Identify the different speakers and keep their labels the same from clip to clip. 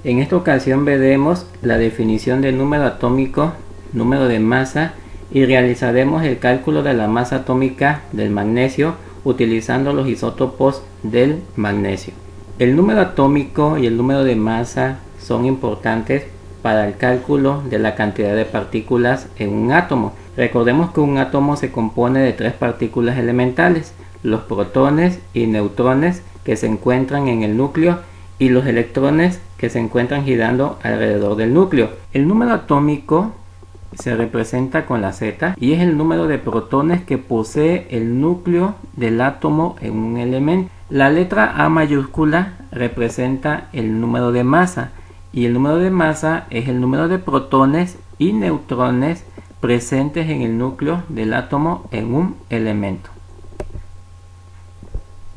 Speaker 1: En esta ocasión veremos la definición del número atómico, número de masa y realizaremos el cálculo de la masa atómica del magnesio utilizando los isótopos del magnesio. El número atómico y el número de masa son importantes para el cálculo de la cantidad de partículas en un átomo. Recordemos que un átomo se compone de tres partículas elementales, los protones y neutrones que se encuentran en el núcleo y los electrones que se encuentran girando alrededor del núcleo. El número atómico se representa con la Z y es el número de protones que posee el núcleo del átomo en un elemento. La letra A mayúscula representa el número de masa y el número de masa es el número de protones y neutrones presentes en el núcleo del átomo en un elemento.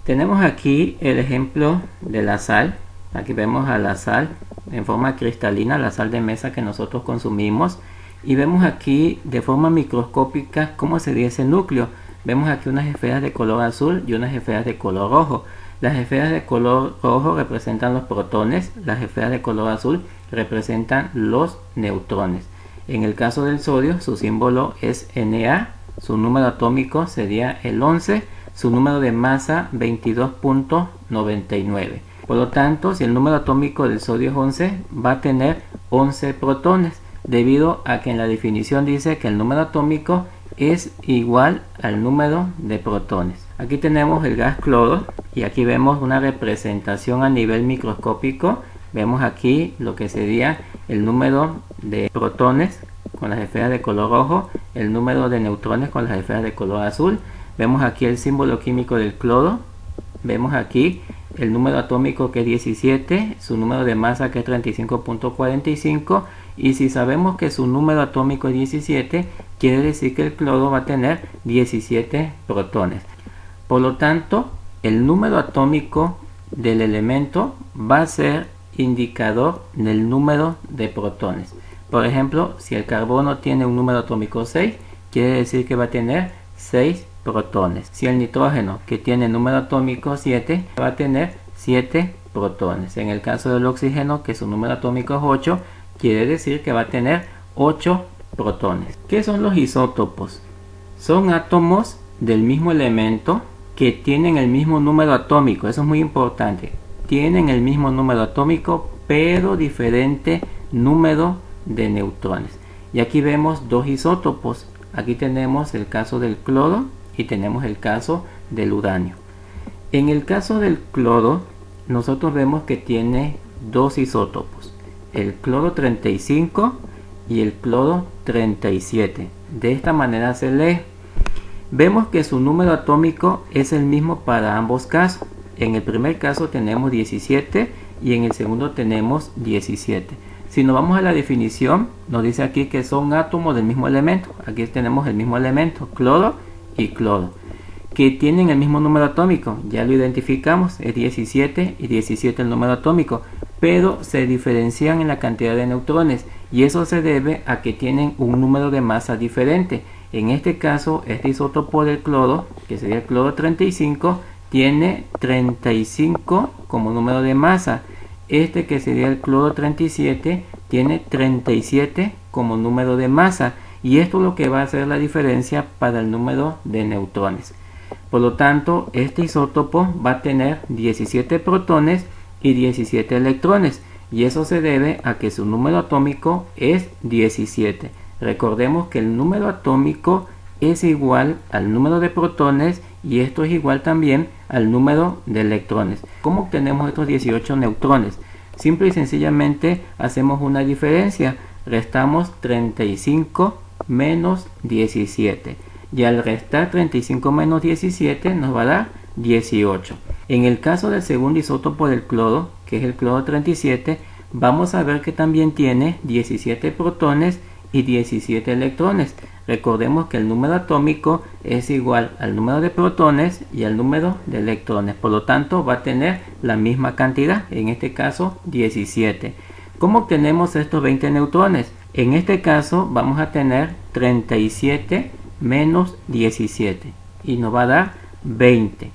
Speaker 1: Tenemos aquí el ejemplo de la sal. Aquí vemos a la sal en forma cristalina, la sal de mesa que nosotros consumimos, y vemos aquí de forma microscópica cómo sería ese núcleo. Vemos aquí unas esferas de color azul y unas esferas de color rojo. Las esferas de color rojo representan los protones, las esferas de color azul representan los neutrones. En el caso del sodio, su símbolo es Na, su número atómico sería el 11, su número de masa 22.99. Por lo tanto, si el número atómico del sodio es 11, va a tener 11 protones, debido a que en la definición dice que el número atómico es igual al número de protones. Aquí tenemos el gas cloro y aquí vemos una representación a nivel microscópico. Vemos aquí lo que sería el número de protones con las esferas de color rojo, el número de neutrones con las esferas de color azul. Vemos aquí el símbolo químico del cloro. Vemos aquí el número atómico que es 17, su número de masa que es 35.45, y si sabemos que su número atómico es 17, quiere decir que el cloro va a tener 17 protones. Por lo tanto, el número atómico del elemento va a ser indicador del número de protones. Por ejemplo, si el carbono tiene un número atómico 6, quiere decir que va a tener 6 protones. Si el nitrógeno, que tiene número atómico 7, va a tener 7 protones. En el caso del oxígeno, que su número atómico es 8, quiere decir que va a tener 8 protones. ¿Qué son los isótopos? Son átomos del mismo elemento que tienen el mismo número atómico. Eso es muy importante. Tienen el mismo número atómico, pero diferente número de neutrones. Y aquí vemos dos isótopos. Aquí tenemos el caso del cloro y tenemos el caso del uranio. En el caso del cloro, nosotros vemos que tiene dos isótopos, el cloro 35 y el cloro 37. De esta manera se lee. Vemos que su número atómico es el mismo para ambos casos. En el primer caso tenemos 17 y en el segundo tenemos 17. Si nos vamos a la definición, nos dice aquí que son átomos del mismo elemento. Aquí tenemos el mismo elemento, cloro y cloro, que tienen el mismo número atómico. Ya lo identificamos, es 17 y 17 el número atómico, pero se diferencian en la cantidad de neutrones, y eso se debe a que tienen un número de masa diferente. En este caso, este isótopo del cloro, que sería el cloro 35, tiene 35 como número de masa. Este, que sería el cloro 37, tiene 37 como número de masa, y esto es lo que va a hacer la diferencia para el número de neutrones. Por lo tanto, este isótopo va a tener 17 protones y 17 electrones, y eso se debe a que su número atómico es 17. Recordemos que el número atómico es igual al número de protones, y esto es igual también al número de electrones. ¿Cómo obtenemos estos 18 neutrones? Simple y sencillamente hacemos una diferencia. Restamos 35 menos 17. Y al restar 35 menos 17 nos va a dar 18. En el caso del segundo isótopo del cloro, que es el cloro 37, vamos a ver que también tiene 17 protones y 17 electrones. Recordemos que el número atómico es igual al número de protones y al número de electrones. Por lo tanto, va a tener la misma cantidad, en este caso 17. ¿Cómo obtenemos estos 20 neutrones? En este caso vamos a tener 37 menos 17 y nos va a dar 20.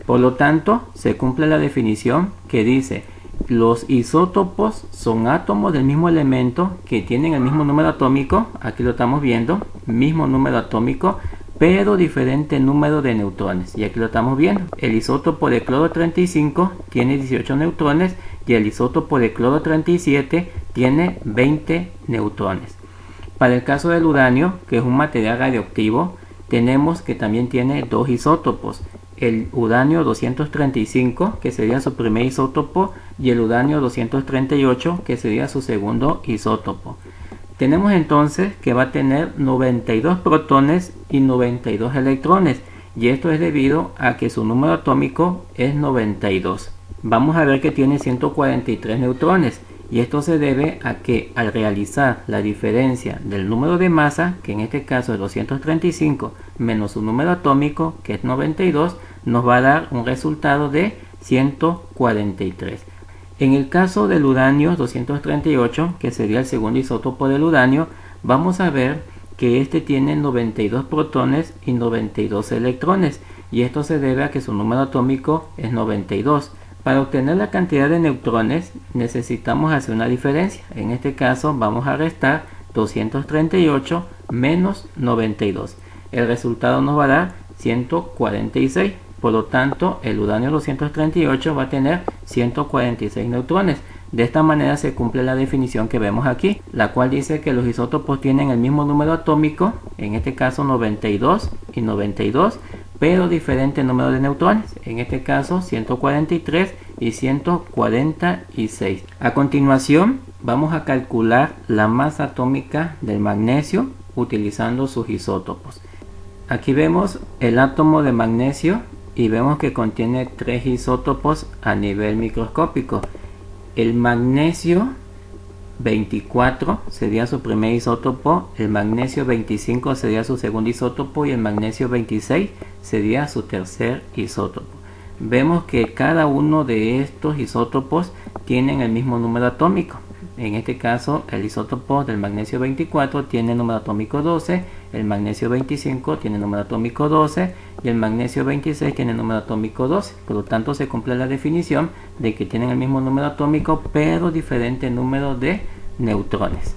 Speaker 1: Por lo tanto, se cumple la definición que dice Los isótopos son átomos del mismo elemento que tienen el mismo número atómico, aquí lo estamos viendo, mismo número atómico, pero diferente número de neutrones, y aquí lo estamos viendo. El isótopo de cloro 35 tiene 18 neutrones y el isótopo de cloro 37 tiene 20 neutrones. Para el caso del uranio, que es un material radioactivo, tenemos que también tiene dos isótopos. El uranio 235, que sería su primer isótopo, y el uranio 238, que sería su segundo isótopo. Tenemos entonces que va a tener 92 protones y 92 electrones, y esto es debido a que su número atómico es 92. Vamos a ver que tiene 143 neutrones, y esto se debe a que al realizar la diferencia del número de masa, que en este caso es 235, menos su número atómico, que es 92, nos va a dar un resultado de 143. En el caso del uranio 238, que sería el segundo isótopo del uranio, vamos a ver que este tiene 92 protones y 92 electrones, y esto se debe a que su número atómico es 92. Para obtener la cantidad de neutrones necesitamos hacer una diferencia. En este caso vamos a restar 238 menos 92. El resultado nos va a dar 146. Por lo tanto, el uranio 238 va a tener 146 neutrones. De esta manera se cumple la definición que vemos aquí, la cual dice que los isótopos tienen el mismo número atómico, en este caso 92 y 92, pero diferente número de neutrones, en este caso 143 y 146. A continuación vamos a calcular la masa atómica del magnesio utilizando sus isótopos. Aquí vemos el átomo de magnesio y vemos que contiene 3 isótopos a nivel microscópico. El magnesio 24 sería su primer isótopo, el magnesio 25 sería su segundo isótopo y el magnesio 26 sería su tercer isótopo. Vemos que cada uno de estos isótopos tienen el mismo número atómico. En este caso, el isótopo del magnesio 24 tiene número atómico 12, el magnesio 25 tiene número atómico 12 y el magnesio 26 tiene número atómico 12. Por lo tanto, se cumple la definición de que tienen el mismo número atómico pero diferente número de neutrones.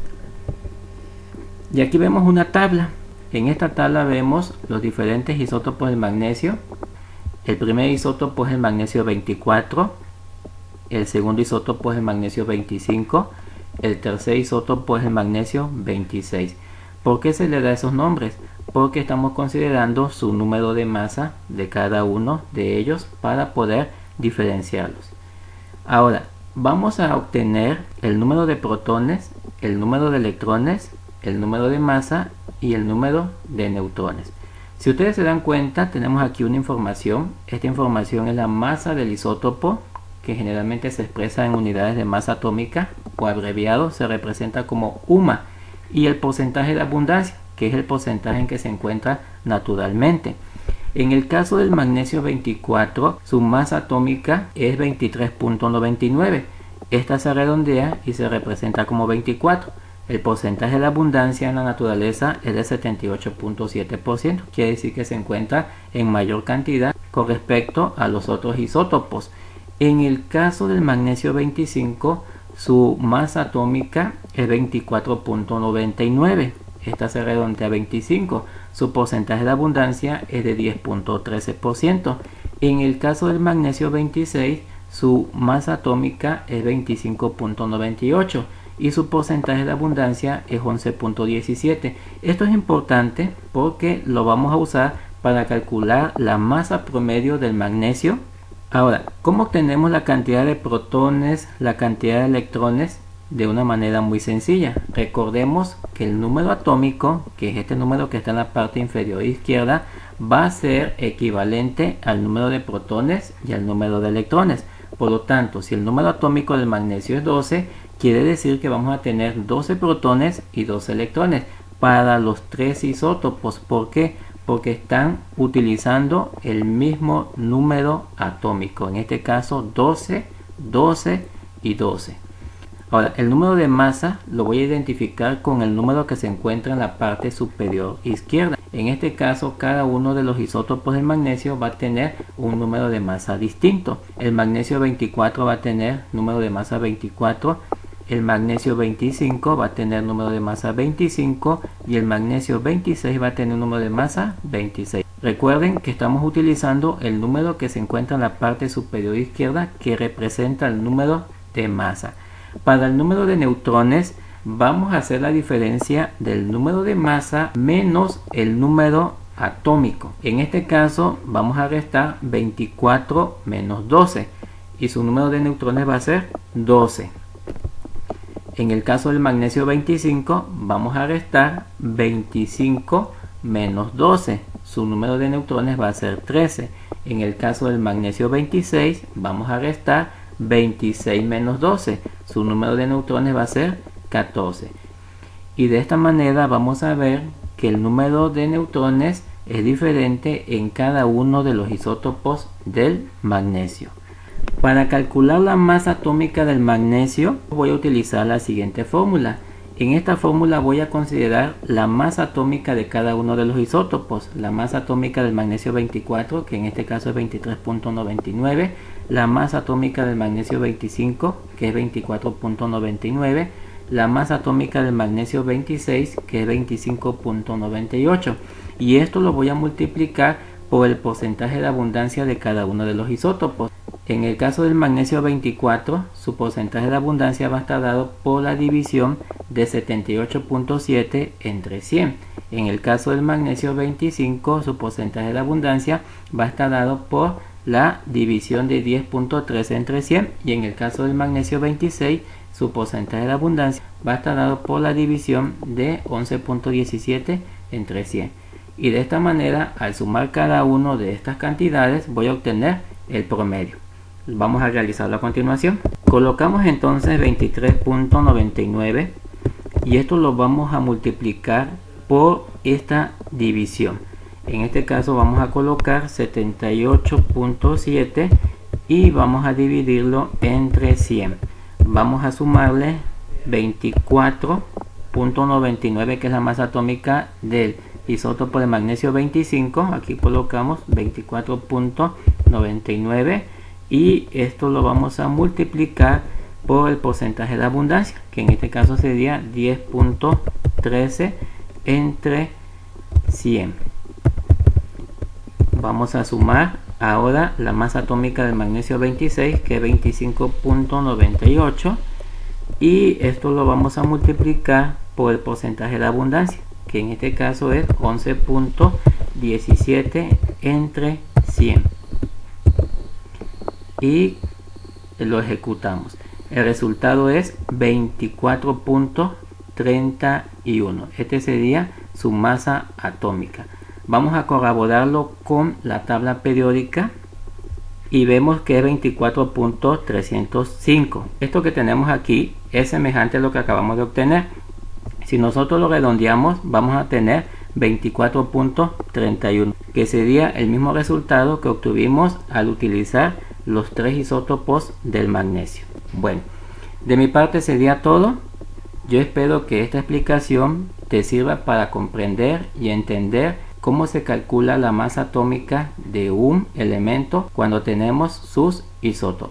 Speaker 1: Y aquí vemos una tabla. En esta tabla vemos los diferentes isótopos del magnesio. El primer isótopo es el magnesio 24, el segundo isótopo es el magnesio 25, el tercer isótopo es el magnesio 26. ¿Por qué se le da esos nombres? Porque estamos considerando su número de masa de cada uno de ellos para poder diferenciarlos. Ahora, vamos a obtener el número de protones, el número de electrones, el número de masa y el número de neutrones. Si ustedes se dan cuenta, tenemos aquí una información. Esta información es la masa del isótopo, que generalmente se expresa en unidades de masa atómica, o abreviado se representa como UMA, y el porcentaje de abundancia, que es el porcentaje en que se encuentra naturalmente. En el caso del magnesio 24, su masa atómica es 23.99. Esta se redondea y se representa como 24. El porcentaje de abundancia en la naturaleza es de 78.7%. Quiere decir que se encuentra en mayor cantidad con respecto a los otros isótopos. En el caso del magnesio 25, su masa atómica es 24.99. Esta se redondea a 25. Su porcentaje de abundancia es de 10.13%. En el caso del magnesio 26, su masa atómica es 25.98 y su porcentaje de abundancia es 11.17. Esto es importante porque lo vamos a usar para calcular la masa promedio del magnesio. Ahora, ¿cómo obtenemos la cantidad de protones, la cantidad de electrones? De una manera muy sencilla. Recordemos que el número atómico, que es este número que está en la parte inferior izquierda, va a ser equivalente al número de protones y al número de electrones. Por lo tanto, si el número atómico del magnesio es 12, quiere decir que vamos a tener 12 protones y 12 electrones para los 3 isótopos. ¿Por qué? Porque están utilizando el mismo número atómico. En este caso 12, 12 y 12. Ahora, el número de masa lo voy a identificar con el número que se encuentra en la parte superior izquierda. En este caso, cada uno de los isótopos del magnesio va a tener un número de masa distinto. El magnesio 24 va a tener número de masa 24, el magnesio 25 va a tener número de masa 25 y el magnesio 26 va a tener un número de masa 26. Recuerden que estamos utilizando el número que se encuentra en la parte superior izquierda, que representa el número de masa. Para el número de neutrones vamos a hacer la diferencia del número de masa menos el número atómico. En este caso vamos a restar 24 menos 12 y su número de neutrones va a ser 12. En el caso del magnesio 25 vamos a restar 25 menos 12, su número de neutrones va a ser 13. En el caso del magnesio 26 vamos a restar 26 menos 12, su número de neutrones va a ser 14. Y de esta manera vamos a ver que el número de neutrones es diferente en cada uno de los isótopos del magnesio. Para calcular la masa atómica del magnesio voy a utilizar la siguiente fórmula. En esta fórmula voy a considerar la masa atómica de cada uno de los isótopos. La masa atómica del magnesio 24, que en este caso es 23.99. La masa atómica del magnesio 25, que es 24.99. La masa atómica del magnesio 26, que es 25.98. Y esto lo voy a multiplicar por el porcentaje de abundancia de cada uno de los isótopos. En el caso del magnesio 24, su porcentaje de abundancia va a estar dado por la división de 78.7 entre 100. En el caso del magnesio 25, su porcentaje de abundancia va a estar dado por la división de 10.3 entre 100. Y en el caso del magnesio 26, su porcentaje de abundancia va a estar dado por la división de 11.17 entre 100. Y de esta manera, al sumar cada uno de estas cantidades, voy a obtener el promedio. Vamos a realizarlo a continuación. Colocamos entonces 23.99 y esto lo vamos a multiplicar por esta división. En este caso vamos a colocar 78.7 y vamos a dividirlo entre 100. Vamos a sumarle 24.99, que es la masa atómica del isótopo de magnesio 25. Aquí colocamos 24.99 y esto lo vamos a multiplicar por el porcentaje de abundancia, que en este caso sería 10.13 entre 100. Vamos a sumar ahora la masa atómica del magnesio 26, que es 25.98, y esto lo vamos a multiplicar por el porcentaje de abundancia, que en este caso es 11.17 entre 100. Y lo ejecutamos. El resultado es 24.31. Este sería su masa atómica. Vamos a corroborarlo con la tabla periódica y vemos que es 24.305. Esto que tenemos aquí es semejante a lo que acabamos de obtener. Si nosotros lo redondeamos, vamos a tener 24.31, que sería el mismo resultado que obtuvimos al utilizar los tres isótopos del magnesio. Bueno, de mi parte sería todo. Yo espero que esta explicación te sirva para comprender y entender cómo se calcula la masa atómica de un elemento cuando tenemos sus isótopos.